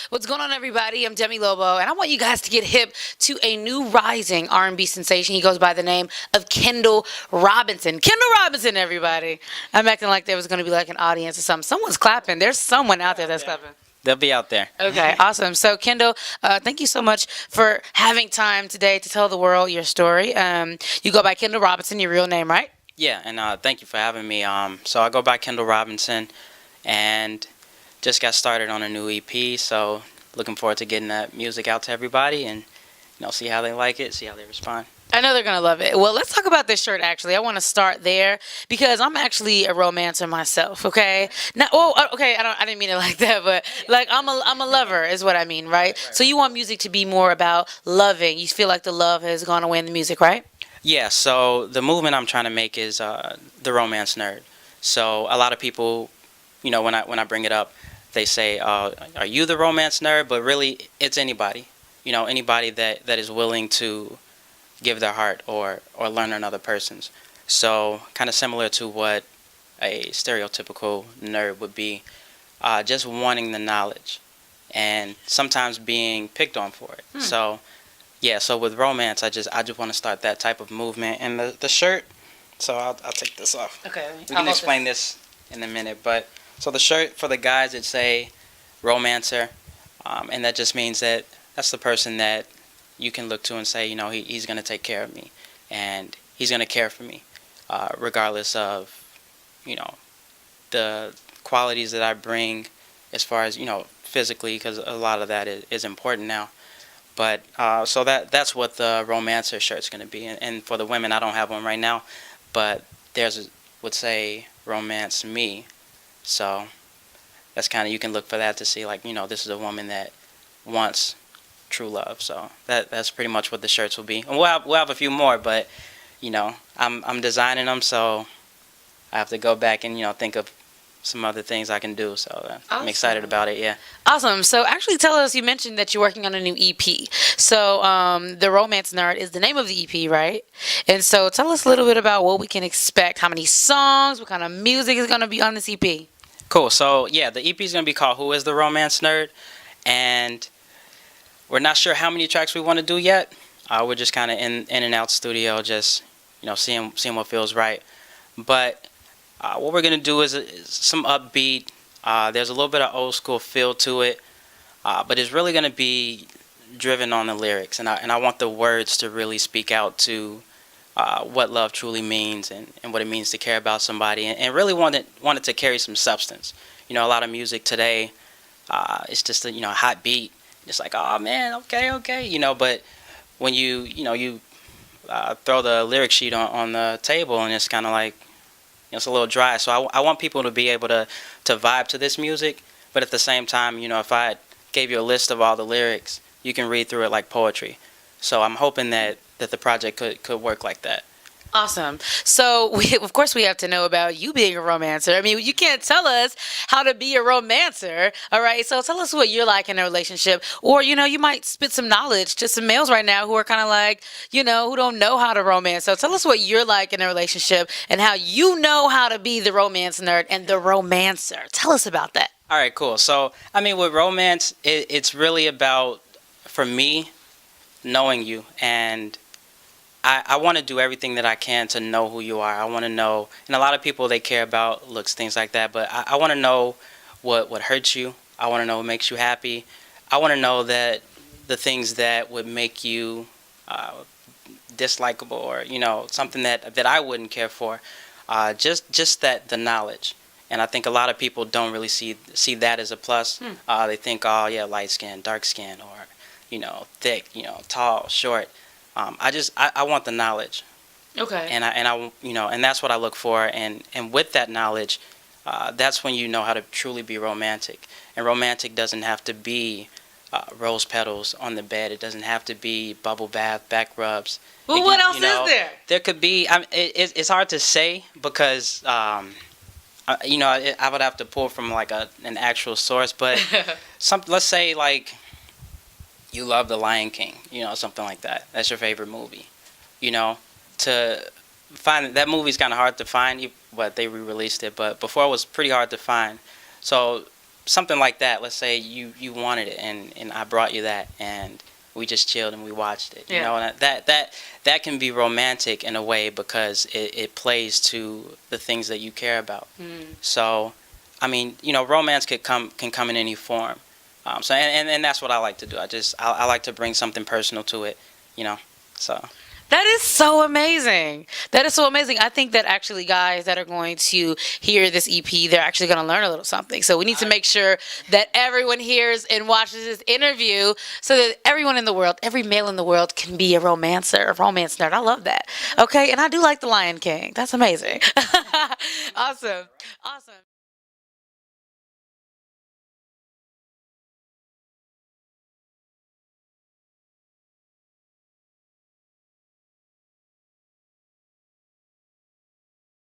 What's going on, everybody? I'm Demi Lobo, and I want you guys to get hip to a new rising R&B sensation. He goes by the name of Kendal Robinson. Kendal Robinson, everybody. I'm acting like there was going to be like an audience or something. Someone's clapping. There's someone out there that's clapping. They'll be out there. Okay, awesome. So, Kendal, thank you so much for having time today to tell the world your story. You go by Kendal Robinson, your real name, right? Yeah, and thank you for having me. So I go by Kendal Robinson, and just got started on a new EP. So looking forward to getting that music out to everybody, and see how they like it, see how they respond. I know they're going to love it. Well, let's talk about this shirt, actually. I want to start there because I'm actually a romancer myself, okay? Now, okay, I didn't mean it like that, but like I'm a lover is what I mean, right? So you want music to be more about loving. You feel like the love has gone away in the music, right? Yeah, so the movement I'm trying to make is the romance nerd. So a lot of people, when I bring it up, they say, "Are you the romance nerd?" But really, it's anybody. Anybody that is willing to give their heart or learn another person's. So kind of similar to what a stereotypical nerd would be, just wanting the knowledge and sometimes being picked on for it. So yeah, so with romance, I just want to start that type of movement. And the shirt, so I'll take this off. Okay. We can explain this in a minute, but so the shirt for the guys, it's a romancer, and that just means that that's the person that you can look to and say, he's going to take care of me, and he's going to care for me, regardless of, the qualities that I bring as far as, physically, because a lot of that is important now. But so that's what the romancer shirt's going to be. And for the women, I don't have one right now, but theirs would say romance me. So that's kind of, you can look for that to see, like, this is a woman that wants true love. So that's pretty much what the shirts will be. And we'll have a few more, but I'm designing them, so I have to go back and think of some other things I can do. So I'm excited about it. Yeah. Awesome. So actually, tell us. You mentioned that you're working on a new EP. So the Romance Nerd is the name of the EP, right? And so tell us a little bit about what we can expect. How many songs? What kind of music is going to be on this EP? Cool. So yeah, the EP is going to be called "Who Is the Romance Nerd," and we're not sure how many tracks we want to do yet. We're just kind of in and out studio, just seeing what feels right. But what we're gonna do is some upbeat. There's a little bit of old school feel to it, but it's really gonna be driven on the lyrics, and I want the words to really speak out to what love truly means and what it means to care about somebody, and really want it to carry some substance. A lot of music today, it's just a hot beat. It's like, oh man, okay, but when you throw the lyric sheet on the table, and it's kind of like, it's a little dry. So I want people to be able to vibe to this music, but at the same time, if I gave you a list of all the lyrics, you can read through it like poetry. So I'm hoping that the project could work like that. Awesome. So, of course, we have to know about you being a romancer. I mean, you can't tell us how to be a romancer, all right? So tell us what you're like in a relationship. Or, you might spit some knowledge to some males right now who are kind of like, who don't know how to romance. So tell us what you're like in a relationship and how you know how to be the romance nerd and the romancer. Tell us about that. All right, cool. So, I mean, with romance, it's really about, for me, knowing you, and I want to do everything that I can to know who you are. I want to know, and a lot of people, they care about looks, things like that, but I want to know what hurts you. I want to know what makes you happy. I want to know that the things that would make you dislikable, or something that I wouldn't care for. Just that, the knowledge. And I think a lot of people don't really see that as a plus. They think, oh yeah, light skin, dark skin, or thick, tall, short. I want the knowledge. Okay. And and that's what I look for. And with that knowledge, that's when you know how to truly be romantic. And romantic doesn't have to be rose petals on the bed. It doesn't have to be bubble bath, back rubs. Well, what else is there? There could be. It's hard to say because I would have to pull from like an actual source. But let's say like, you love The Lion King, something like that. That's your favorite movie. To find that movie's kind of hard to find, but they re-released it. But before, it was pretty hard to find. So something like that. Let's say you wanted it, and I brought you that, and we just chilled and we watched it. You Yeah. know, and that can be romantic in a way because it plays to the things that you care about. So, I mean, romance can come in any form. So and that's what I like to do. I like to bring something personal to it. You know, so. That is so amazing. That is so amazing. I think that actually guys that are going to hear this EP, they're actually going to learn a little something. So we need to make sure that everyone hears and watches this interview so that everyone in the world, every male in the world can be a romancer, a romance nerd. I love that. Okay. And I do like The Lion King. That's amazing. Awesome. Awesome.